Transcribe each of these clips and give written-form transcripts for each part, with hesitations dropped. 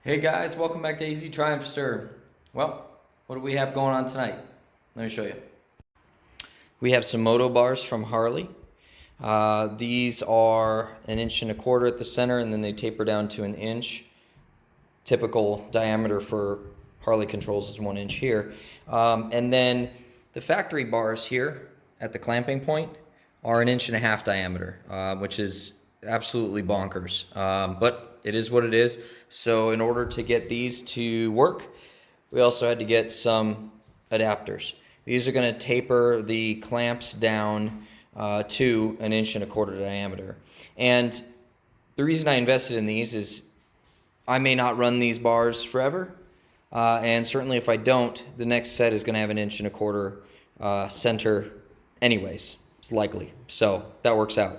Hey guys, welcome back to AZ Triumphster. Well, what do we have going on tonight? Let me show you. We have some moto bars from Harley. These are 1.25 inches at the center, and then they taper down to 1 inch. Typical diameter for Harley controls is 1 inch here. And then the factory bars here at the clamping point are 1.5 inches diameter, which is absolutely bonkers. But it is what it is. So in order to get these to work, we also had to get some adapters. These are going to taper the clamps down to 1.25 inches diameter. And the reason I invested in these is I may not run these bars forever. And certainly if I don't, the next set is going to have 1.25 inch center anyways. It's likely. So that works out.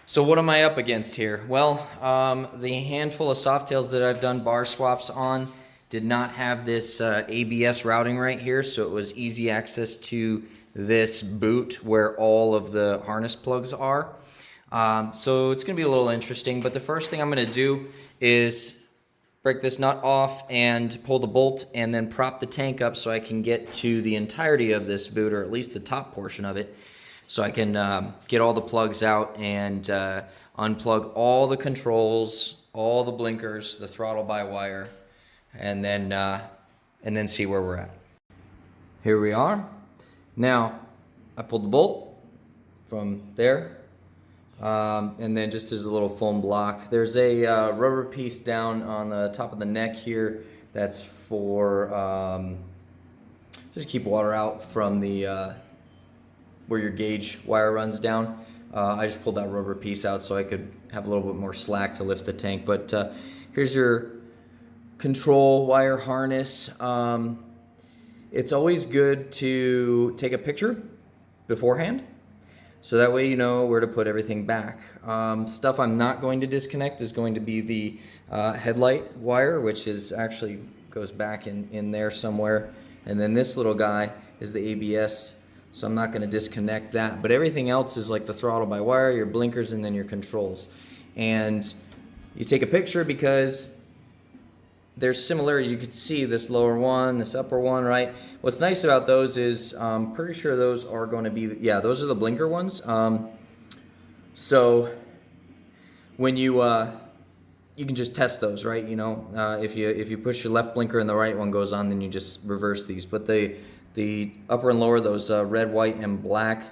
So what am I up against here? Well, the handful of Softails that I've done bar swaps on did not have this ABS routing right here, so it was easy access to this boot where all of the harness plugs are. So it's going to be a little interesting, but the first thing I'm going to do is break this nut off and pull the bolt and then prop the tank up so I can get to the entirety of this boot, or at least the top portion of it, so I can get all the plugs out and unplug all the controls, all the blinkers, the throttle by wire, and then see where we're at. Here we are. Now, I pulled the bolt from there, and then just as a little foam block. There's a rubber piece down on the top of the neck here that's for just keep water out from the where your gauge wire runs down. I just pulled that rubber piece out so I could have a little bit more slack to lift the tank. But here's your control wire harness. It's always good to take a picture beforehand, so that way you know where to put everything back. Stuff I'm not going to disconnect is going to be the headlight wire, which is actually goes back in there somewhere. And then this little guy is the ABS, so I'm not going to disconnect that. But everything else is like the throttle by wire, your blinkers, and then your controls. And you take a picture because there's similarities. You could see this lower one, this upper one, right? What's nice about those is I'm pretty sure those are going to be, yeah, those are the blinker ones. So when you can just test those, right? You know, if you push your left blinker and the right one goes on, then you just reverse these. But the upper and lower, those red, white, and black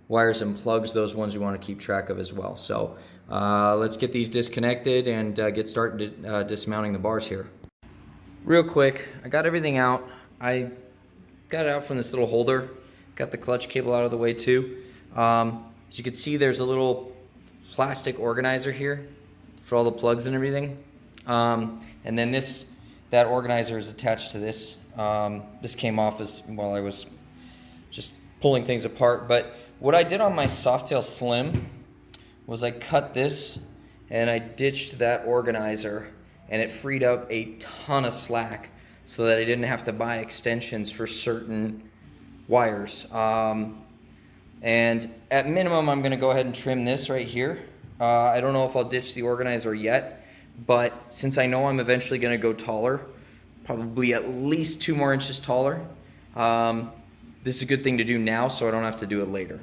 wires and plugs, those ones you want to keep track of as well. So let's get these disconnected and get started dismounting the bars here. Real quick, I got everything out. I got it out from this little holder. Got the clutch cable out of the way too. As you can see, there's a little plastic organizer here for all the plugs and everything. And then that organizer is attached to this. This came off while I was just pulling things apart. But what I did on my Softail Slim was I cut this and I ditched that organizer, and it freed up a ton of slack so that I didn't have to buy extensions for certain wires. And at minimum, I'm going to go ahead and trim this right here. I don't know if I'll ditch the organizer yet, but since I know I'm eventually going to go taller, probably at least 2 more inches taller, this is a good thing to do now so I don't have to do it later.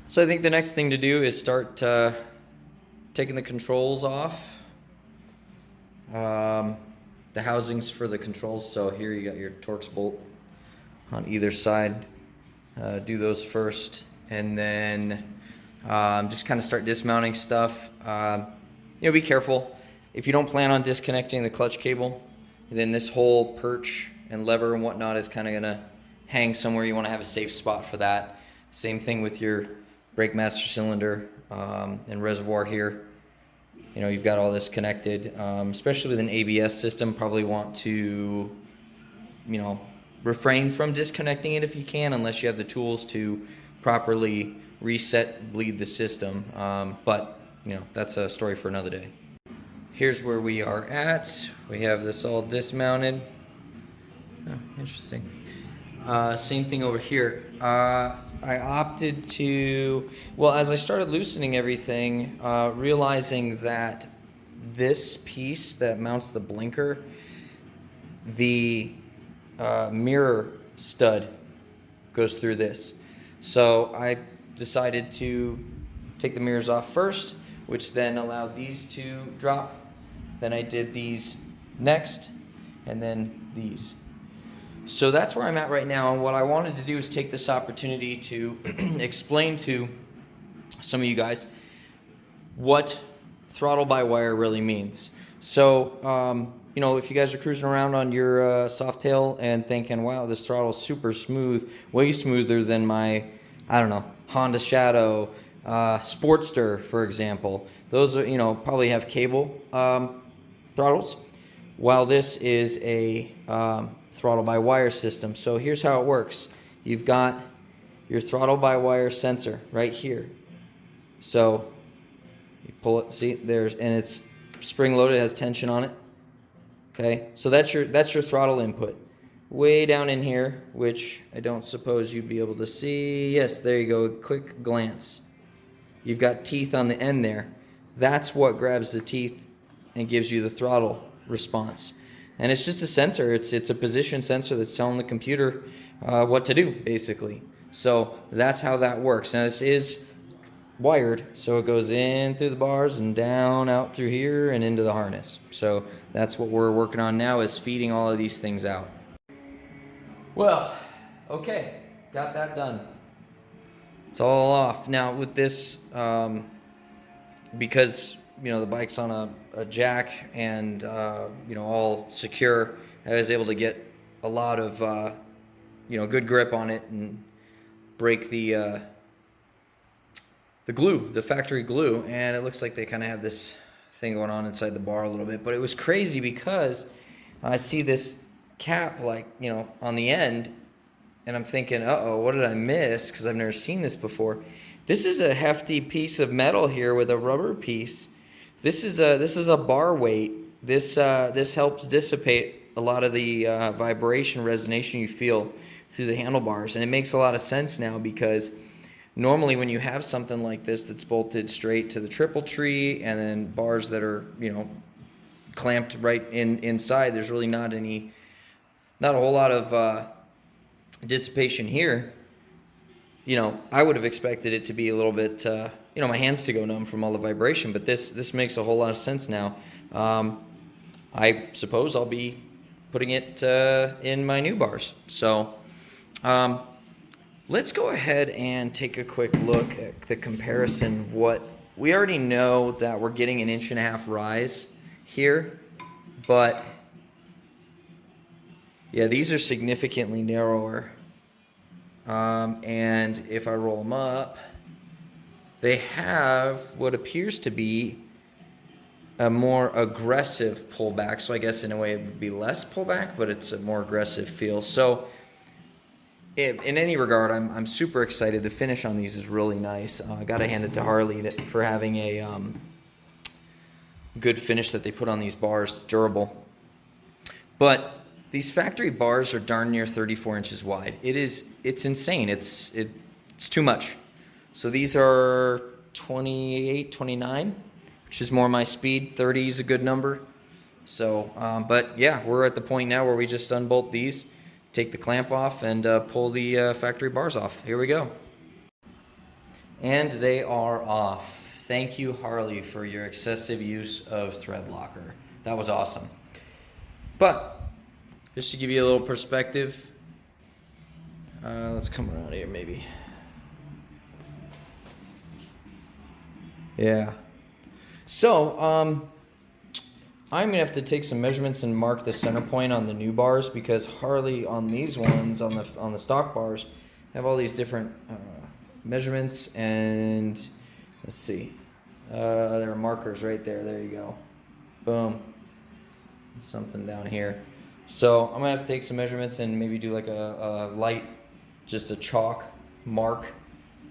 So I think the next thing to do is start taking the controls off, the housings for the controls. So here you got your Torx bolt on either side. Do those first, and then just kind of start dismounting stuff. Be careful. If you don't plan on disconnecting the clutch cable, then this whole perch and lever and whatnot is kind of going to hang somewhere. You want to have a safe spot for that. Same thing with your brake master cylinder and reservoir here. You know, you've got all this connected, especially with an ABS system. Probably want to, refrain from disconnecting it if you can, unless you have the tools to properly reset, bleed the system. But that's a story for another day. Here's where we are at. We have this all dismounted. Oh, interesting. Same thing over here. I opted to, as I started loosening everything, realizing that this piece that mounts the blinker, the mirror stud goes through this. So I decided to take the mirrors off first, which then allowed these to drop. Then I did these next, and then these. So that's where I'm at right now, and what I wanted to do is take this opportunity to explain to some of you guys what throttle by wire really means. So, you know, if you guys are cruising around on your Softail and thinking, wow, this throttle is super smooth, way smoother than my, I don't know, Honda Shadow, Sportster, for example. Those are, you know, probably have cable throttles, while this is a throttle by wire system. So here's how it works. You've got your throttle by wire sensor right here. So you pull it, see, there's, and it's spring loaded, has tension on it. Okay, so that's your throttle input. Way down in here, which I don't suppose you'd be able to see. Yes, there you go, a quick glance. You've got teeth on the end there. That's what grabs the teeth and gives you the throttle response. And it's just a sensor. It's a position sensor that's telling the computer what to do, basically. So that's how that works. Now this is wired, so it goes in through the bars and down out through here and into the harness. So that's what we're working on now, is feeding all of these things out. Well, okay, got that done. It's all off. Now with this, because, you know, the bike's on a jack and, you know, all secure, I was able to get a lot of, you know, good grip on it and break the glue, the factory glue, and it looks like they kind of have this thing going on inside the bar a little bit. But it was crazy because I see this cap, like, you know, on the end, and I'm thinking, uh-oh, what did I miss? Because I've never seen this before. This is a hefty piece of metal here with a rubber piece. This is a bar weight. This helps dissipate a lot of the vibration, resonation you feel through the handlebars, and it makes a lot of sense now, because normally when you have something like this that's bolted straight to the triple tree and then bars that are, you know, clamped right inside, there's really not a whole lot of dissipation here. You know, I would have expected it to be a little bit, you know, my hands to go numb from all the vibration, but this makes a whole lot of sense now. I suppose I'll be putting it in my new bars. So let's go ahead and take a quick look at the comparison of what we already know, that we're getting an 1.5 inch rise here, but yeah, these are significantly narrower. And if I roll them up, they have what appears to be a more aggressive pullback. So I guess in a way it would be less pullback, but it's a more aggressive feel. So in any regard, I'm super excited. The finish on these is really nice. I got to hand it to Harley for having a good finish that they put on these bars, durable. But these factory bars are darn near 34 inches wide. It's insane. It's too much. So these are 28, 29, which is more my speed. 30 is a good number. So, but yeah, we're at the point now where we just unbolt these, take the clamp off, and pull the factory bars off. Here we go. And they are off. Thank you, Harley, for your excessive use of thread locker. That was awesome. But just to give you a little perspective, let's come around here maybe. Yeah. So, I'm gonna have to take some measurements and mark the center point on the new bars, because Harley on these ones, on the stock bars, have all these different measurements, and let's see, there are markers right there. There you go. Boom. Something down here. So I'm gonna have to take some measurements and maybe do like a light, just a chalk mark,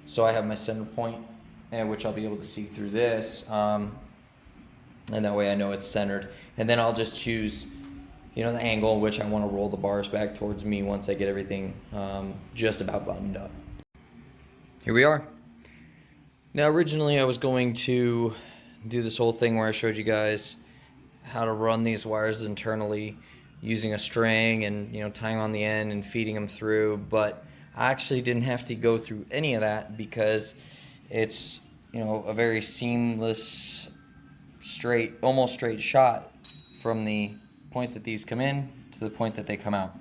so I have my center point, and which I'll be able to see through this. And that way I know it's centered. And then I'll just choose, you know, the angle in which I want to roll the bars back towards me once I get everything just about buttoned up. Here we are. Now originally I was going to do this whole thing where I showed you guys how to run these wires internally using a string and, tying on the end and feeding them through, but I actually didn't have to go through any of that because it's, a very seamless, straight, almost straight shot from the point that these come in to the point that they come out.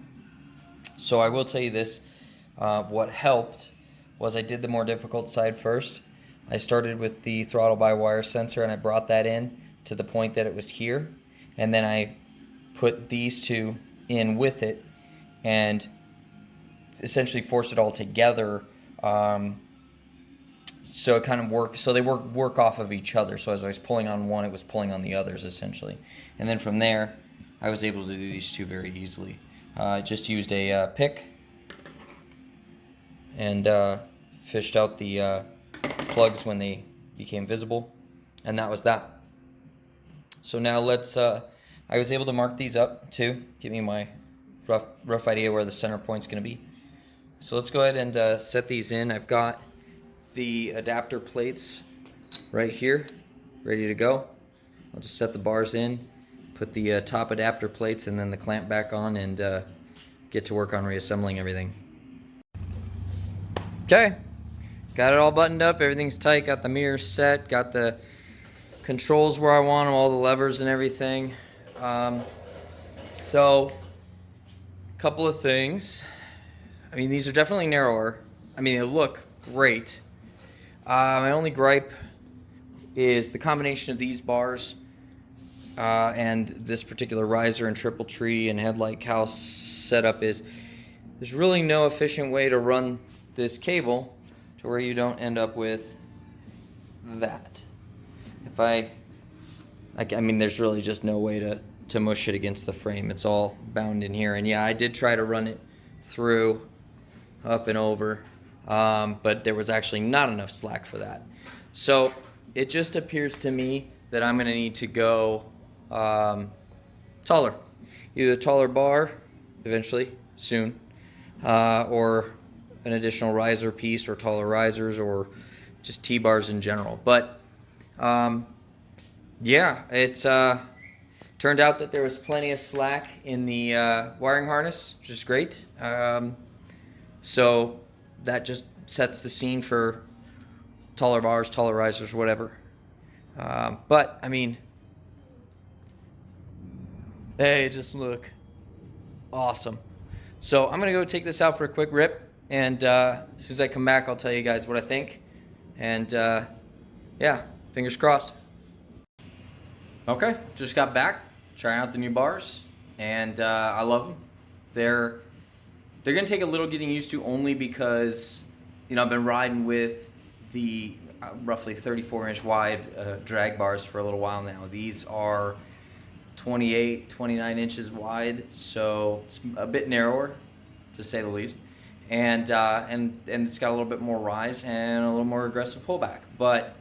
So I will tell you this, what helped was I did the more difficult side first. I started with the throttle by wire sensor and I brought that in to the point that it was here, and then I put these two in with it and essentially forced it all together, so it kind of worked, so they work off of each other. So as I was pulling on one, it was pulling on the others essentially, and then from there I was able to do these two very easily. I just used a pick and fished out the plugs when they became visible, and that was that. So now let's I was able to mark these up too, give me my rough idea where the center point's going to be. So let's go ahead and set these in. I've got the adapter plates right here ready to go. I'll just set the bars in, put the top adapter plates and then the clamp back on, and get to work on reassembling everything. Okay, got it all buttoned up, everything's tight, got the mirrors set, got the controls where I want them, all the levers and everything. So a couple of things. I mean, these are definitely narrower. I mean, they look great. My only gripe is the combination of these bars and this particular riser and triple tree and headlight cowl setup is there's really no efficient way to run this cable to where you don't end up with that. If I mean, there's really just no way to mush it against the frame. It's all bound in here. And yeah, I did try to run it through, up and over, but there was actually not enough slack for that. So it just appears to me that I'm going to need to go taller. Either a taller bar, eventually, soon, or an additional riser piece, or taller risers, or just T-bars in general. But yeah, it's turned out that there was plenty of slack in the wiring harness, which is great. So that just sets the scene for taller bars, taller risers, whatever. But I mean, they just look awesome. So I'm gonna go take this out for a quick rip, and as soon as I come back, I'll tell you guys what I think. And yeah, fingers crossed. Okay, just got back, trying out the new bars, and I love them. They're gonna take a little getting used to, only because I've been riding with the roughly 34-inch wide drag bars for a little while now. These are 28, 29 inches wide, so it's a bit narrower, to say the least, and it's got a little bit more rise and a little more aggressive pullback. But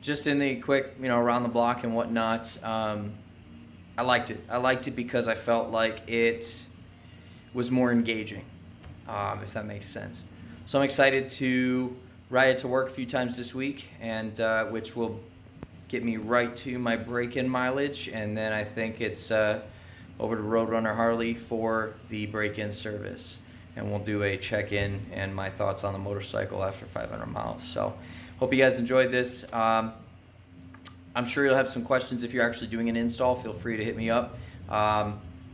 just in the quick, around the block and whatnot, I liked it. I liked it because I felt like it was more engaging, if that makes sense. So I'm excited to ride it to work a few times this week, and which will get me right to my break-in mileage, and then I think it's over to Roadrunner Harley for the break-in service, and we'll do a check-in and my thoughts on the motorcycle after 500 miles. So hope you guys enjoyed this. I'm sure you'll have some questions if you're actually doing an install. Feel free to hit me up,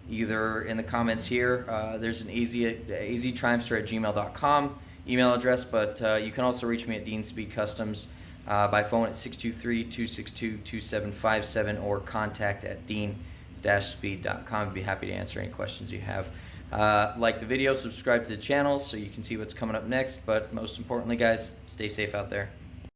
either in the comments here. There's an aztriumphster@gmail.com email address, but you can also reach me at Dean Speed Customs by phone at 623-262-2757 or contact at dean-speed.com. I'd be happy to answer any questions you have. Like the video, subscribe to the channel so you can see what's coming up next, but most importantly, guys, stay safe out there.